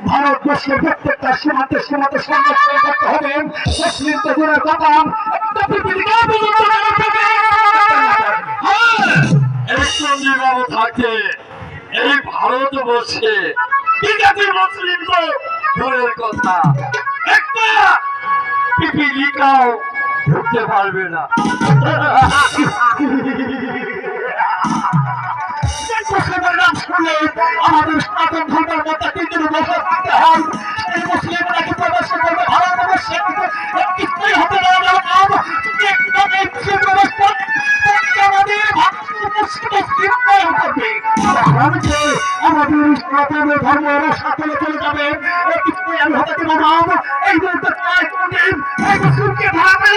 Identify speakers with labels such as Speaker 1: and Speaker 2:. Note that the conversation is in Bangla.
Speaker 1: ভারতবর্ষের প্রত্যেকটা সীমান্তে সীমান্তে সংরক্ষণ করতে হবে মুসলিম তো দূরের কথা একটা পৃথিবীকে থাকে এই ভারতবর্ষে বিদেশি মুসলিম তো দূরের কথা একটা পিপিলিকাও ঢুকতে পারবে না। আমাদের সনাতন ধর্মের মধ্যে কিন্তু বসে থাকতে হয় এই মুসলিমরা কি প্রবেশ করবে ভারতবর্ষে কিছুই হতে পারে না। আমাদের সনাতন ধর্মের সাথে চলে যাবে কিছুই আমি হতে দেবো না। এই মুহূর্তে এই মুসলিমকে ভাবে